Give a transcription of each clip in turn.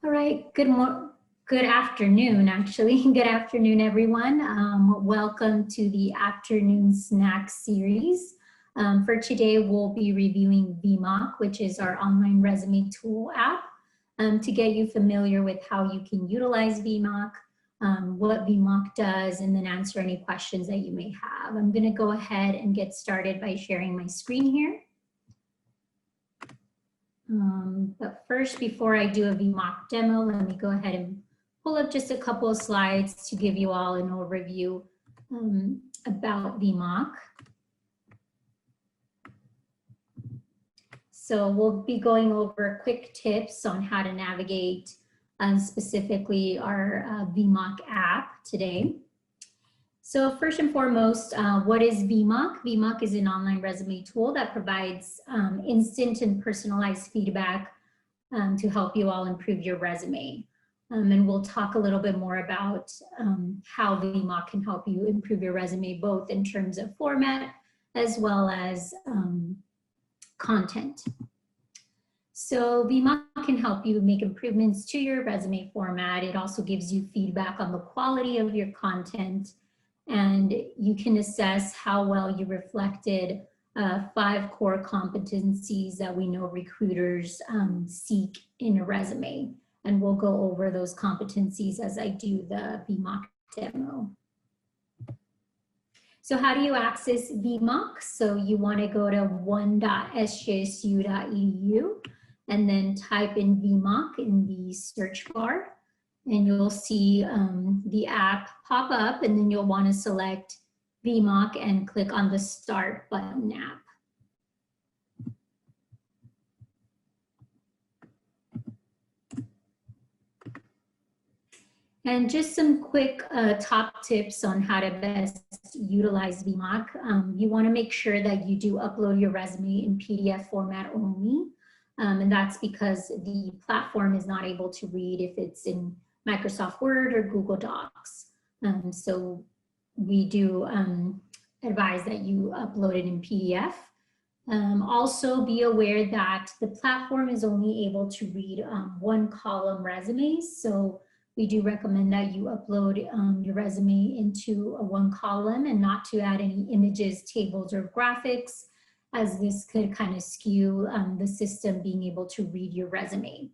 All right, good afternoon, actually. Good afternoon, everyone. Welcome to the afternoon snack series. For today, we'll be reviewing Vmoc, which is our online resume tool app, to get you familiar with how you can utilize Vmoc, what Vmoc does, and then answer any questions that you may have. I'm going to go ahead and get started by sharing my screen here. But first, before I do a Vmoc demo, let me go ahead and pull up just a couple of slides to give you all an overview about Vmoc. So we'll be going over quick tips on how to navigate specifically our Vmoc app today. So first and foremost, what is Vmoc? Vmoc is an online resume tool that provides instant and personalized feedback to help you all improve your resume. And we'll talk a little bit more about how Vmoc can help you improve your resume, both in terms of format as well as content. So Vmoc can help you make improvements to your resume format. It also gives you feedback on the quality of your content, and you can assess how well you reflected 5 core competencies that we know recruiters seek in a resume. And we'll go over those competencies as I do the Vmoc demo. So how do you access Vmoc? So you want to go to one.sjsu.edu and then type in Vmoc in the search bar. And you'll see the app pop up, and then you'll want to select Vmoc and click on the Start button app. And just some quick top tips on how to best utilize Vmoc. You want to make sure that you do upload your resume in PDF format only. And that's because the platform is not able to read if it's in Microsoft Word or Google Docs. So we do advise that you upload it in PDF. Also be aware that the platform is only able to read 1-column resumes. So we do recommend that you upload your resume into a 1-column and not to add any images, tables, or graphics, as this could kind of skew the system being able to read your resume.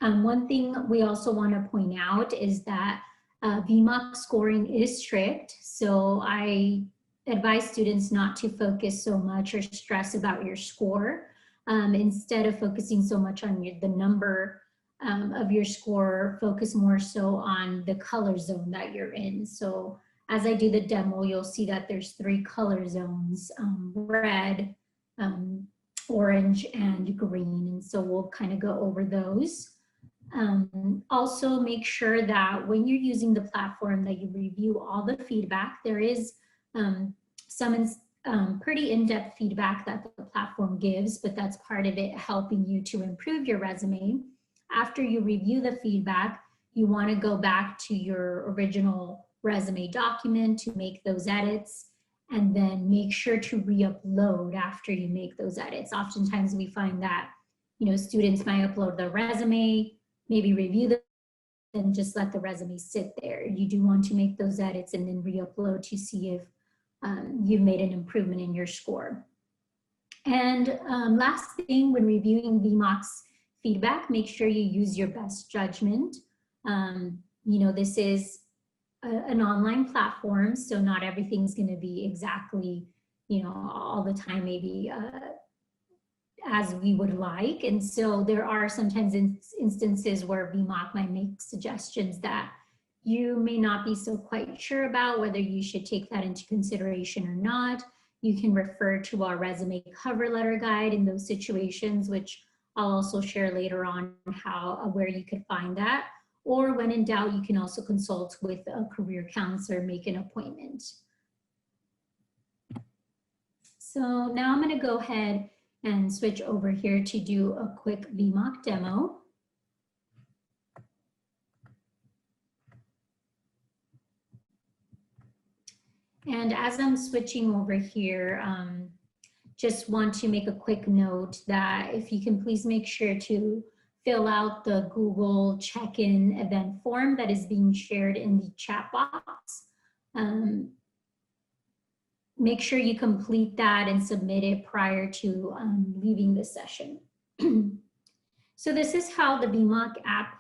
One thing we also want to point out is that Vmoc scoring is strict, so I advise students not to focus so much or stress about your score. Instead of focusing so much on the number of your score, focus more so on the color zone that you're in. So as I do the demo, you'll see that there's 3 color zones, red, orange, and green. And so we'll kind of go over those. Also make sure that when you're using the platform that you review all the feedback. There is some pretty in-depth feedback that the platform gives, but that's part of it helping you to improve your resume. After you review the feedback, you want to go back to your original resume document to make those edits, and then make sure to re-upload after you make those edits. Oftentimes we find that, students might upload their resume, maybe review them, and just let the resume sit there. You do want to make those edits and then re-upload to see if you've made an improvement in your score. And last thing, when reviewing Vmoc's feedback, make sure you use your best judgment. This is an online platform, so not everything's going to be exactly, all the time maybe as we would like. And so there are sometimes instances where Vmoc might make suggestions that you may not be so quite sure about whether you should take that into consideration or not. You can refer to our resume cover letter guide in those situations, which I'll also share later on where you could find that. Or when in doubt, you can also consult with a career counselor, make an appointment. So now I'm going to go ahead and switch over here to do a quick Vmoc demo. And as I'm switching over here, just want to make a quick note that if you can please make sure to fill out the Google check-in event form that is being shared in the chat box. Make sure you complete that and submit it prior to leaving the session. So this is how the Vmoc app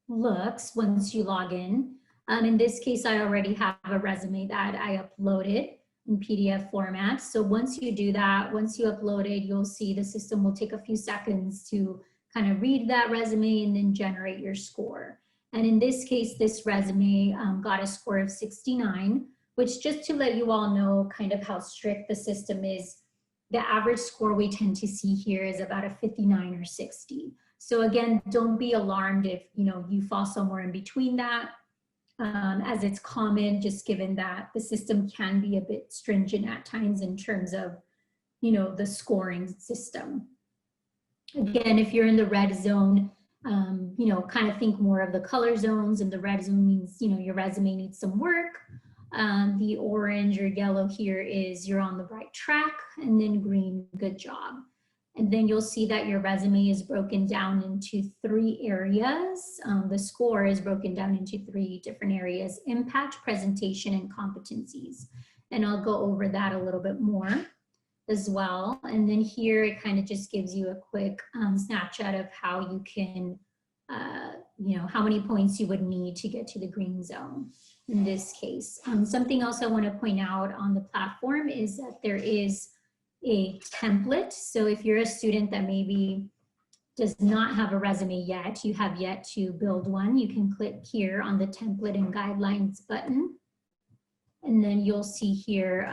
looks once you log in. In this case, I already have a resume that I uploaded in PDF format. So once you do that, once you upload it, you'll see the system will take a few seconds to kind of read that resume and then generate your score. And in this case, this resume got a score of 69, which, just to let you all know kind of how strict the system is, the average score we tend to see here is about a 59 or 60. So again, don't be alarmed if you fall somewhere in between that, as it's common, just given that the system can be a bit stringent at times in terms of the scoring system. Again, if you're in the red zone, kind of think more of the color zones, and the red zone means your resume needs some work. The orange or yellow here is you're on the right track, and then green, good job. And then you'll see that your resume is broken down into 3 areas. The score is broken down into 3 different areas: impact, presentation, and competencies. And I'll go over that a little bit more as well. And then here it kind of just gives you a quick snapshot of how you can, how many points you would need to get to the green zone in this case. Something else I want to point out on the platform is that there is a template. So if you're a student that maybe does not have a resume yet, you have yet to build one, you can click here on the template and guidelines button. And then you'll see here,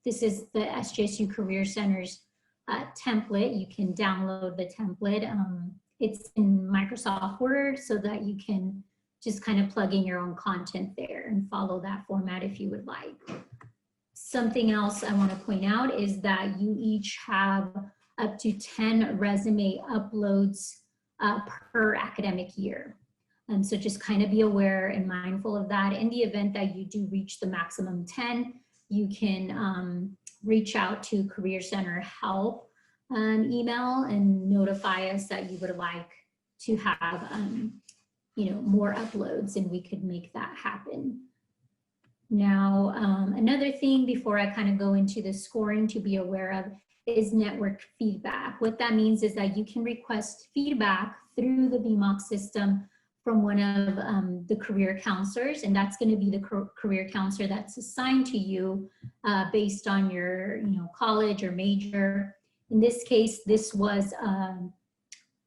this is the SJSU Career Center's template. You can download the template. It's in Microsoft Word, so that you can just kind of plug in your own content there and follow that format if you would like. Something else I want to point out is that you each have up to 10 resume uploads per academic year. So just kind of be aware and mindful of that. In the event that you do reach the maximum 10, you can reach out to Career Center Help email and notify us that you would like to have more uploads, and we could make that happen. Now, another thing before I kind of go into the scoring to be aware of is network feedback. What that means is that you can request feedback through the Vmoc system from one of the career counselors, and that's going to be the career counselor that's assigned to you based on your college or major. In this case, this was a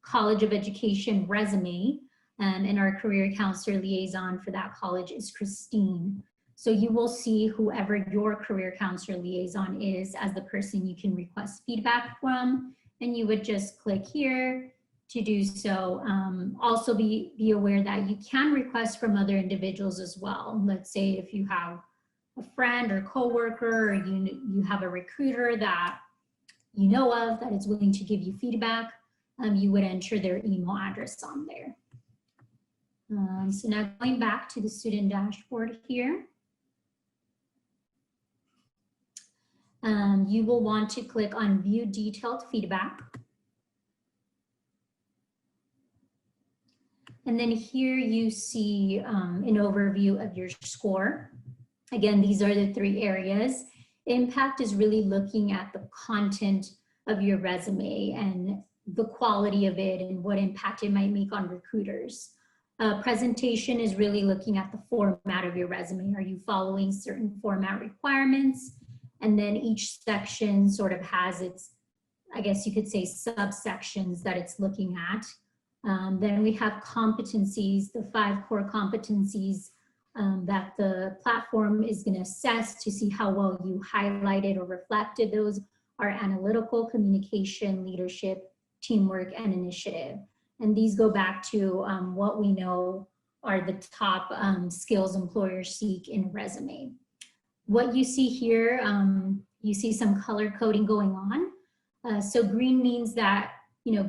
College of Education resume, and our career counselor liaison for that college is Christine. So you will see whoever your career counselor liaison is as the person you can request feedback from, and you would just click here to do so. Also be aware that you can request from other individuals as well. Let's say if you have a friend or coworker, or you have a recruiter that you know of that is willing to give you feedback, you would enter their email address on there. So now going back to the student dashboard here. You will want to click on View Detailed Feedback. And then here you see an overview of your score. Again, these are the 3 areas. Impact is really looking at the content of your resume and the quality of it and what impact it might make on recruiters. Presentation is really looking at the format of your resume. Are you following certain format requirements? And then each section sort of has its, I guess you could say, subsections that it's looking at. Then we have competencies, the 5 core competencies that the platform is going to assess to see how well you highlighted or reflected. Those are analytical, communication, leadership, teamwork, and initiative. And these go back to what we know are the top skills employers seek in a resume. What you see here, you see some color coding going on. So green means that,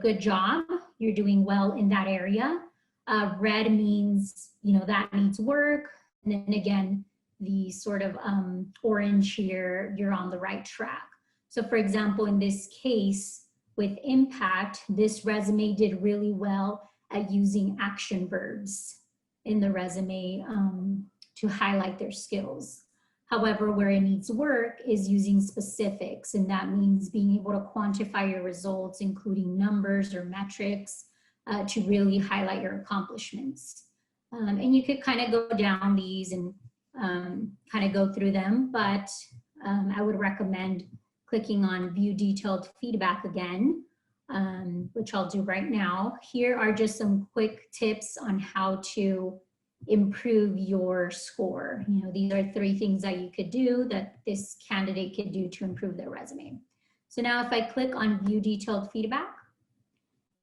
good job, you're doing well in that area. Red means, that needs work. And then again, the sort of orange here, you're on the right track. So for example, in this case with impact, this resume did really well at using action verbs in the resume to highlight their skills. However, where it needs work is using specifics, and that means being able to quantify your results, including numbers or metrics, to really highlight your accomplishments. And you could kind of go down these and kind of go through them, but I would recommend clicking on View Detailed Feedback again, which I'll do right now. Here are just some quick tips on how to improve your score. You know, these are 3 things that you could do, that this candidate could do to improve their resume. So now if I click on View Detailed Feedback,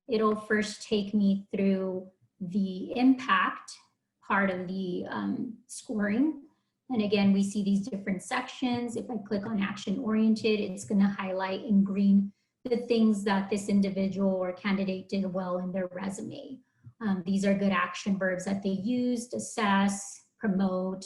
it'll first take me through the impact part of the scoring. And again, we see these different sections. If I click on action oriented, it's going to highlight in green the things that this individual or candidate did well in their resume. These are good action verbs that they used: assess, promote,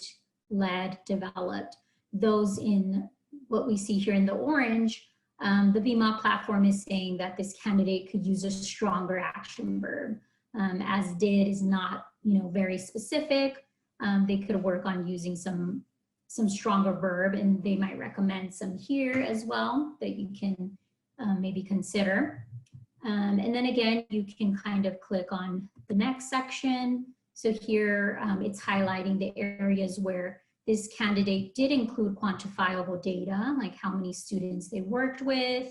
led, developed. Those in what we see here in the orange, the Vmoc platform is saying that this candidate could use a stronger action verb. As did is not, you know, very specific. They could work on using some stronger verb, and they might recommend some here as well that you can maybe consider. And then again, you can kind of click on the next section. So here it's highlighting the areas where this candidate did include quantifiable data, like how many students they worked with,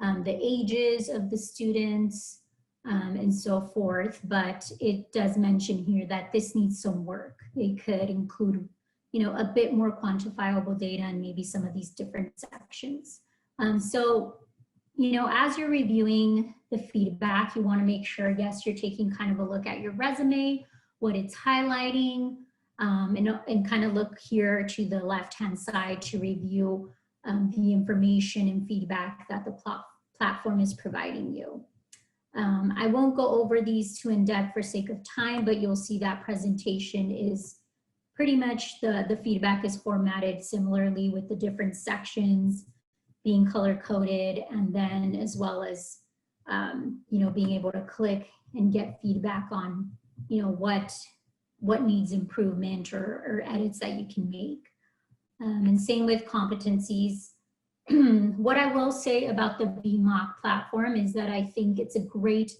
the ages of the students, and so forth. But it does mention here that this needs some work. They could include, you know, a bit more quantifiable data and maybe some of these different sections. So, you know, as you're reviewing the feedback, you want to make sure, yes, you're taking kind of a look at your resume, what it's highlighting, and kind of look here to the left-hand side to review the information and feedback that the platform is providing you. I won't go over these too in depth for sake of time, but you'll see that presentation is pretty much the feedback is formatted similarly, with the different sections being color coded, and then as well as you know, being able to click and get feedback on, you know, what needs improvement or edits that you can make. And same with competencies. What I will say about the Vmoc platform is that I think it's a great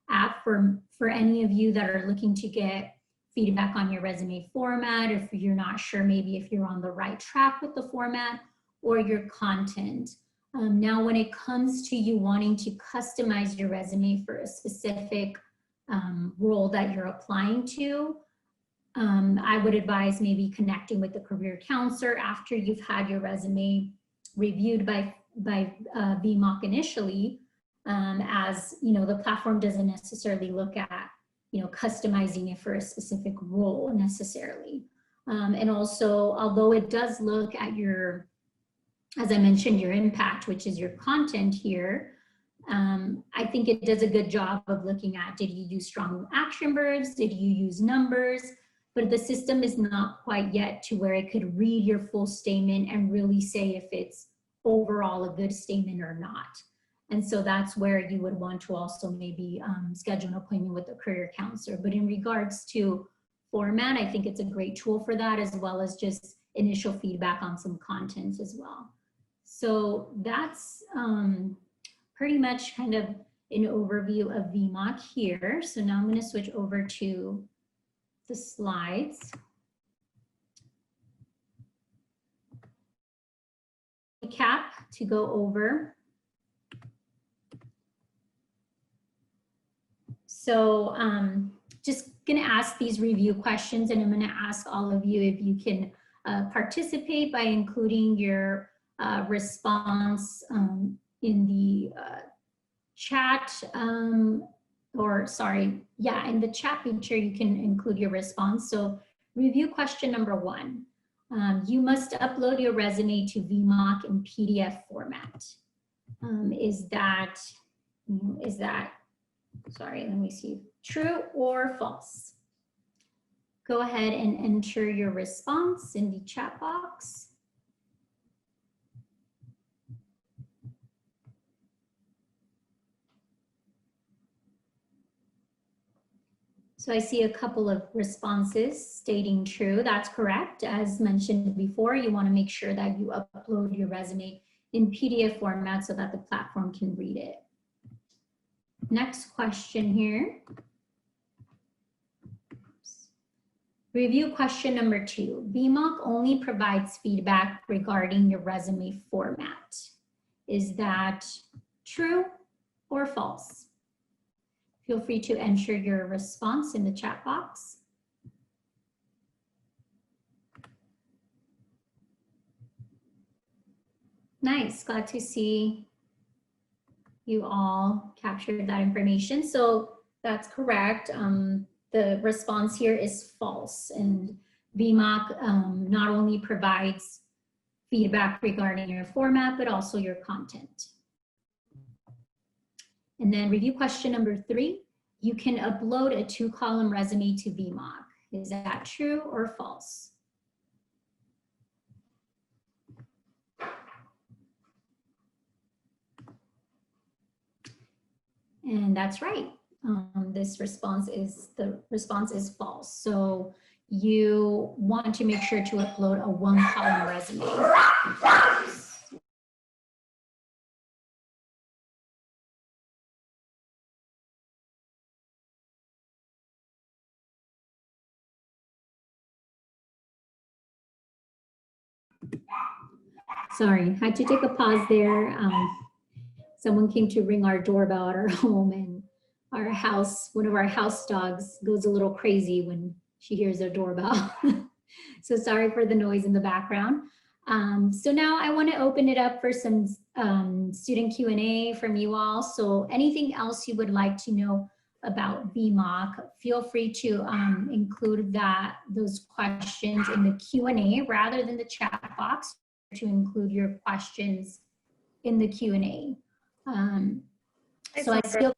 app for any of you that are looking to get feedback on your resume format, if you're not sure maybe if you're on the right track with the format or your content. Now, when it comes to you wanting to customize your resume for a specific role that you're applying to, I would advise maybe connecting with the career counselor after you've had your resume reviewed by Vmoc initially, as you know, the platform doesn't necessarily look at, you know, customizing it for a specific role necessarily. And also, although it does look at your, as I mentioned, your impact, which is your content here, I think it does a good job of looking at, did you use strong action verbs? Did you use numbers? But the system is not quite yet to where it could read your full statement and really say if it's overall a good statement or not. And so that's where you would want to also maybe schedule an appointment with a career counselor. But in regards to format, I think it's a great tool for that, as well as just initial feedback on some content as well. So that's pretty much kind of an overview of Vmoc here. So now I'm going to switch over to the slides. Recap to go over. So just going to ask these review questions, and I'm going to ask all of you if you can participate by including your response in the chat, or sorry, yeah, in the chat feature you can include your response. So review question number 1. You must upload your resume to Vmoc in PDF format. Is that, sorry, let me see, true or false? Go ahead and enter your response in the chat box. So I see a couple of responses stating true. That's correct. As mentioned before, you want to make sure that you upload your resume in PDF format so that the platform can read it. Next question here. Review question number 2. Vmoc only provides feedback regarding your resume format. Is that true or false? Feel free to enter your response in the chat box. Nice, glad to see you all captured that information. So that's correct. The response here is false, and Vmoc not only provides feedback regarding your format, but also your content. And then review question number 3, you can upload a 2-column resume to Vmoc. Is that true or false? And that's right. The response is false. So you want to make sure to upload a 1-column resume. Sorry, had to take a pause there. Someone came to ring our doorbell at our home, and our house, one of our house dogs goes a little crazy when she hears their doorbell. So sorry for the noise in the background. So now I want to open it up for some student Q&A from you all. So anything else you would like to know about Vmoc, feel free to include those questions in the Q&A rather than the chat box, to include your questions in the Q&A. So I still,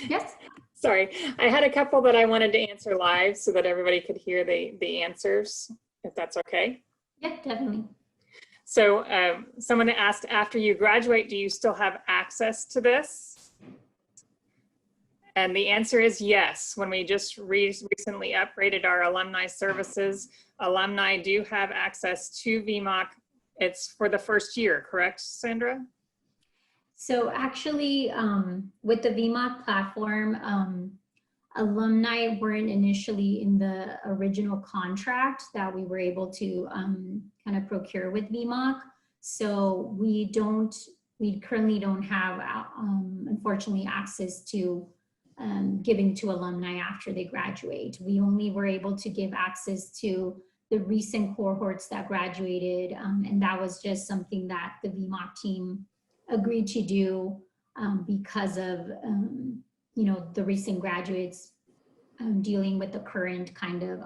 yes? Sorry, I had a couple that I wanted to answer live so that everybody could hear the answers, if that's okay. Yeah, definitely. So someone asked, after you graduate, do you still have access to this? And the answer is yes. When we just recently upgraded our alumni services, alumni do have access to Vmoc. It's for the first year, correct, Sandra? So actually, with the Vmoc platform, alumni weren't initially in the original contract that we were able to kind of procure with Vmoc. So we currently don't have, unfortunately, access to giving to alumni after they graduate. We only were able to give access to the recent cohorts that graduated, and that was just something that the Vmoc team agreed to do because of the recent graduates dealing with the current kind of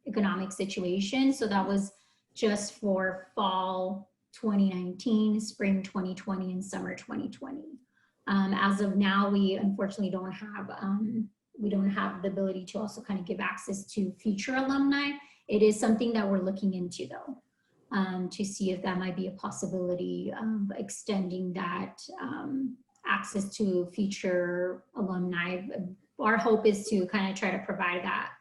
economic situation. So that was just for fall 2019, spring 2020, and summer 2020. As of now, we unfortunately don't have the ability to also kind of give access to future alumni. It is something that we're looking into, though, to see if that might be a possibility of extending that access to future alumni. Our hope is to kind of try to provide that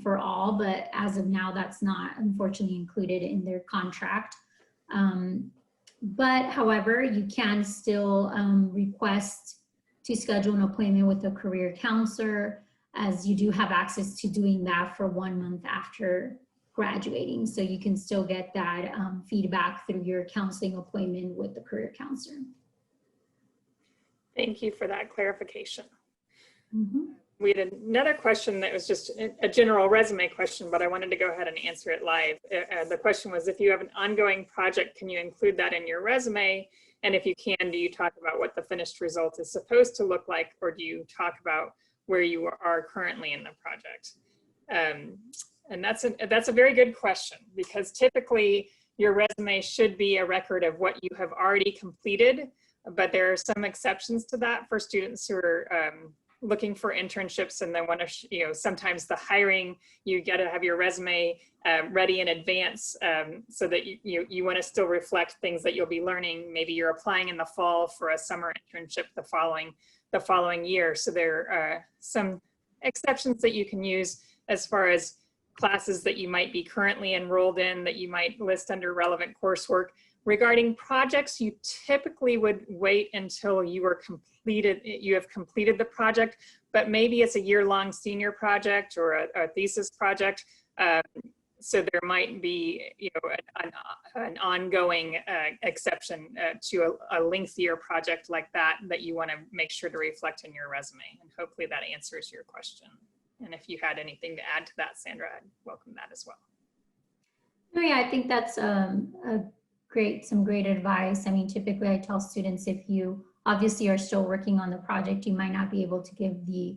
for all, but as of now, that's not unfortunately included in their contract. But however, you can still request to schedule an appointment with a career counselor, as you do have access to doing that for 1 month after graduating. So you can still get that feedback through your counseling appointment with the career counselor. Thank you for that clarification. Mm-hmm. We had another question that was just a general resume question, but I wanted to go ahead and answer it live. The question was, if you have an ongoing project, can you include that in your resume? And if you can, do you talk about what the finished result is supposed to look like, or do you talk about where you are currently in the project? And that's a very good question, because typically your resume should be a record of what you have already completed, but there are some exceptions to that for students who are looking for internships, and then want to, sometimes the hiring, you got to have your resume ready in advance so that you want to still reflect things that you'll be learning. Maybe you're applying in the fall for a summer internship the following year. So there are some exceptions that you can use as far as classes that you might be currently enrolled in that you might list under relevant coursework. Regarding projects, you typically would wait until you are completed, you have completed the project, but maybe it's a year-long senior project or a thesis project. So there might be, you know, an ongoing exception to a lengthier project like that you want to make sure to reflect in your resume. And hopefully that answers your question. And if you had anything to add to that, Sandra, I'd welcome that as well. Oh, yeah, I think that's some great advice. I mean, typically I tell students, if you obviously are still working on the project, you might not be able to give the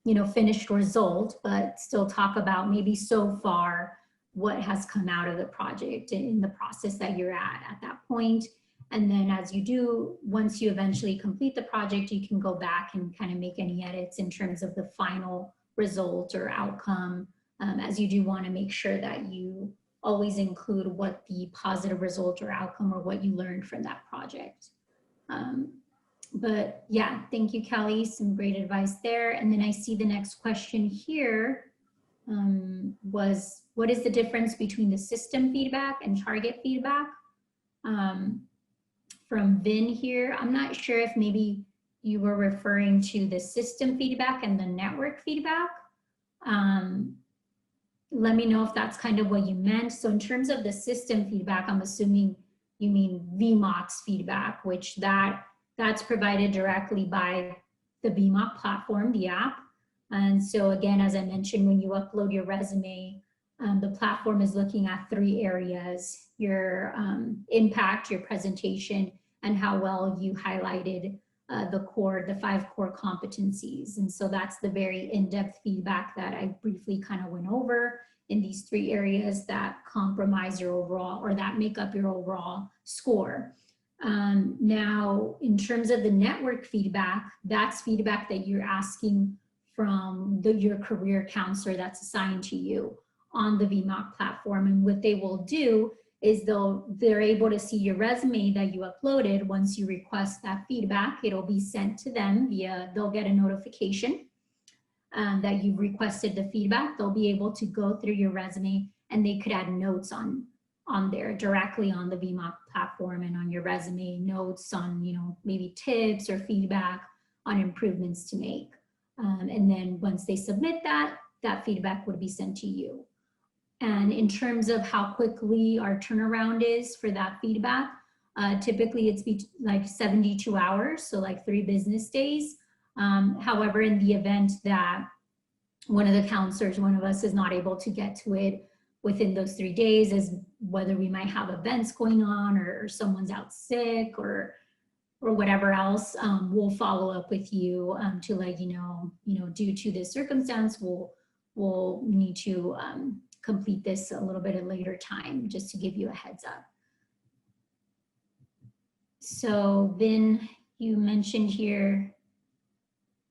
you know, finished result, but still talk about maybe so far what has come out of the project in the process that you're at that point. And then as you do, once you eventually complete the project, you can go back and kind of make any edits in terms of the final result or outcome, as you do want to make sure that you always include what the positive result or outcome or what you learned from that project. But yeah, thank you, Kelly. Some great advice there. And then I see the next question here was, what is the difference between the system feedback and target feedback? From Vin here, I'm not sure if maybe you were referring to the system feedback and the network feedback. Let me know if that's kind of what you meant. So in terms of the system feedback, I'm assuming you mean Vmoc's feedback, which that's provided directly by the Vmoc platform, the app. And so again, as I mentioned, when you upload your resume, the platform is looking at 3 areas: your impact, your presentation, and how well you highlighted the 5 core competencies. And so that's the very in-depth feedback that I briefly kind of went over in these 3 areas that compromise your overall, or that make up your overall score. Now, in terms of the network feedback, that's feedback that you're asking from your career counselor that's assigned to you on the Vmoc platform. And what they will do is they're able to see your resume that you uploaded. Once you request that feedback, it'll be sent to them they'll get a notification that you've requested the feedback. They'll be able to go through your resume and they could add notes on there directly on the Vmoc platform, and on your resume, notes on, you know, maybe tips or feedback on improvements to make. And then once they submit that feedback would be sent to you. And in terms of how quickly our turnaround is for that feedback, typically it's like 72 hours, so like 3 business days. However, in the event that one of the counselors, one of us, is not able to get to it within those 3 days, as whether we might have events going on or someone's out sick or whatever else, we'll follow up with you to let you know, due to this circumstance, we'll need to complete this a little bit at a later time, just to give you a heads up. So Vin, you mentioned here,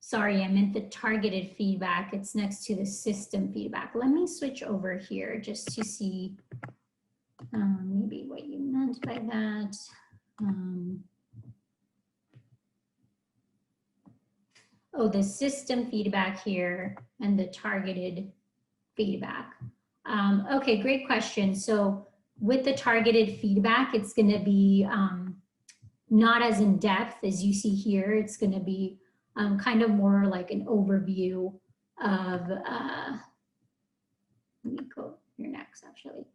sorry, I meant the targeted feedback. It's next to the system feedback. Let me switch over here just to see maybe what you meant by that. Oh, the system feedback here and the targeted feedback. Okay, great question. So with the targeted feedback, it's going to be not as in depth as you see here. It's going to be kind of more like an overview of, let me go here next, actually.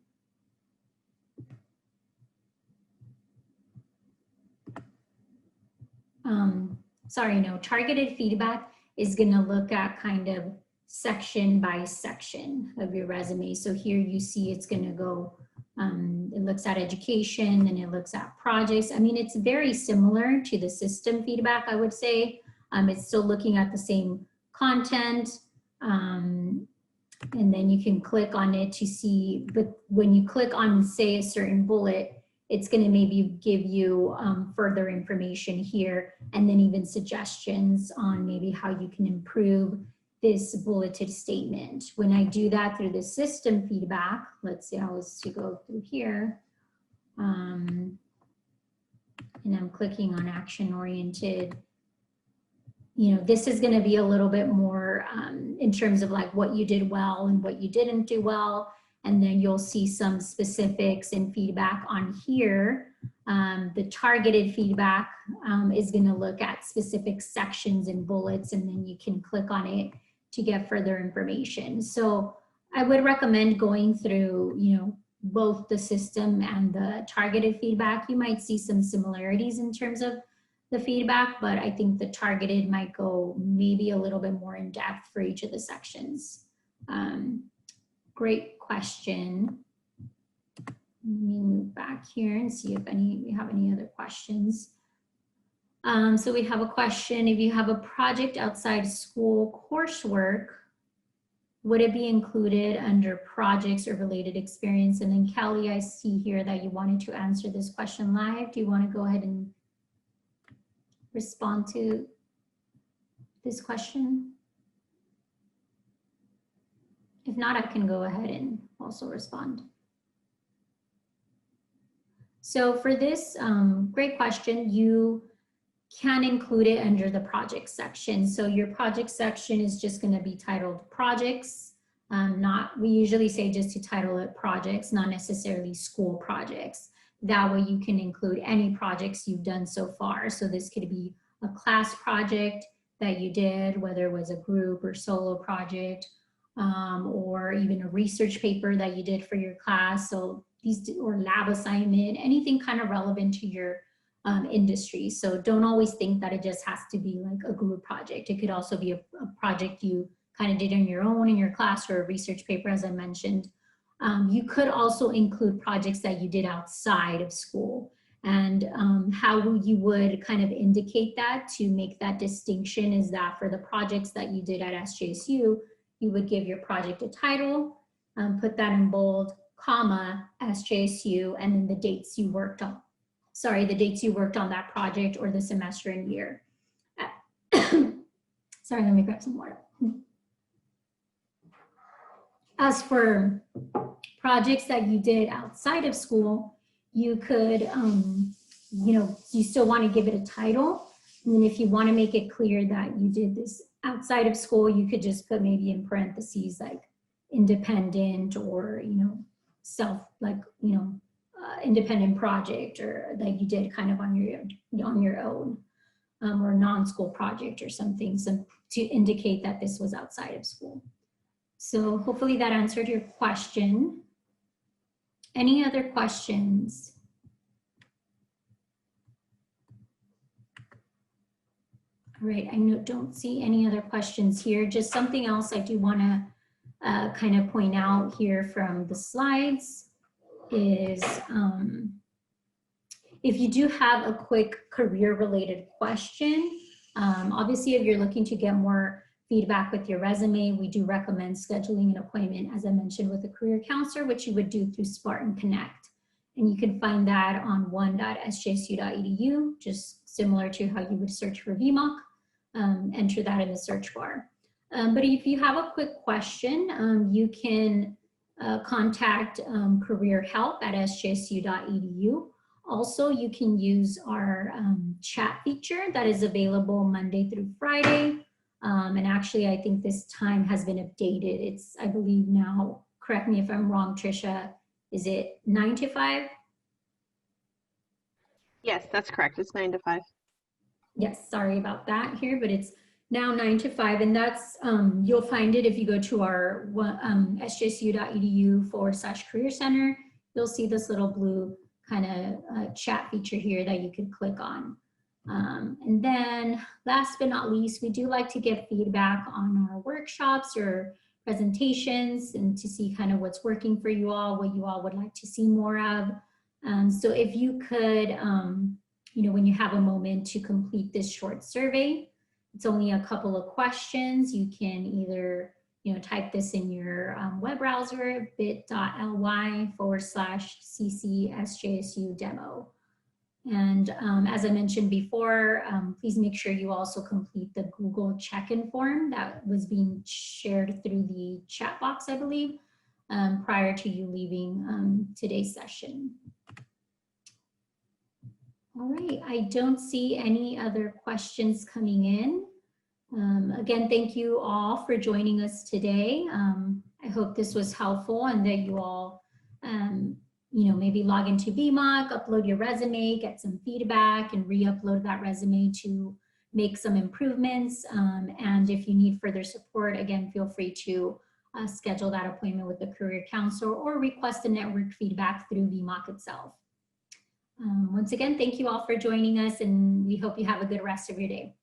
Sorry, no, targeted feedback is going to look at kind of section by section of your resume. So here you see it's going to go, it looks at education and it looks at projects. I mean, it's very similar to the system feedback, I would say. It's still looking at the same content. And then you can click on it to see, but when you click on, say, a certain bullet, it's going to maybe give you further information here, and then even suggestions on maybe how you can improve this bulleted statement. When I do that through the system feedback, let's say I was to go through here, and I'm clicking on action oriented. this is going to be a little bit more in terms of like what you did well and what you didn't do well. And then you'll see some specifics and feedback on here. The targeted feedback is going to look at specific sections and bullets, and then you can click on it to get further information. So I would recommend going through, both the system and the targeted feedback. You might see some similarities in terms of the feedback, but I think the targeted might go maybe a little bit more in depth for each of the sections. Great question. Let me move back here and see if we have any other questions. So we have a question: if you have a project outside school coursework, would it be included under projects or related experience? And then Kelly, I see here that you wanted to answer this question live. Do you want to go ahead and respond to this question? If not, I can go ahead and also respond. So for this great question, you can include it under the project section. So your project section is just going to be titled projects. We usually say just to title it projects, not necessarily school projects. That way you can include any projects you've done so far. So this could be a class project that you did, whether it was a group or solo project, or even a research paper that you did for your class. So or lab assignment, anything kind of relevant to your industry. So don't always think that it just has to be like a group project. It could also be a project you kind of did on your own in your class, or a research paper, as I mentioned. You could also include projects that you did outside of school. And how you would kind of indicate that to make that distinction is that for the projects that you did at SJSU, you would give your project a title, put that in bold, comma, SJSU, and then the dates you worked on. Sorry, the dates you worked on that project or the semester and year. Sorry, let me grab some water. As for projects that you did outside of school, you could, you still want to give it a title. And then if you want to make it clear that you did this outside of school, you could just put maybe in parentheses like independent, or, independent project, or that you did kind of on your own, or non-school project or something, to indicate that this was outside of school. So hopefully that answered your question. Any other questions? All right, I don't see any other questions here. Just something else I do want to kind of point out here from the slides is if you do have a quick career-related question, obviously if you're looking to get more feedback with your resume, we do recommend scheduling an appointment, as I mentioned, with a career counselor, which you would do through Spartan Connect. And you can find that on one.sjsu.edu, just similar to how you would search for Vmoc. Enter that in the search bar. But if you have a quick question, you can contact career help at sjsu.edu. Also, you can use our chat feature that is available Monday through Friday. And actually, I think this time has been updated. It's, I believe now, correct me if I'm wrong, Trisha, is it 9 to 5? Yes, that's correct. It's 9 to 5. Yes, sorry about that here, but it's now 9 to 5. And that's, you'll find it if you go to our sjsu.edu/career center. You'll see this little blue kind of chat feature here that you can click on. And then last but not least, we do like to get feedback on our workshops or presentations, and to see kind of what's working for you all, what you all would like to see more of. So if you could, when you have a moment to complete this short survey, it's only a couple of questions. You can either, type this in your web browser, bit.ly/ccsjsu demo. And as I mentioned before, please make sure you also complete the Google check-in form that was being shared through the chat box, I believe, prior to you leaving today's session. All right, I don't see any other questions coming in. Again, thank you all for joining us today. I hope this was helpful and that you all, maybe log into Vmoc, upload your resume, get some feedback, and re-upload that resume to make some improvements. And if you need further support, again, feel free to schedule that appointment with the career counselor or request a network feedback through Vmoc itself. Once again, thank you all for joining us, and we hope you have a good rest of your day.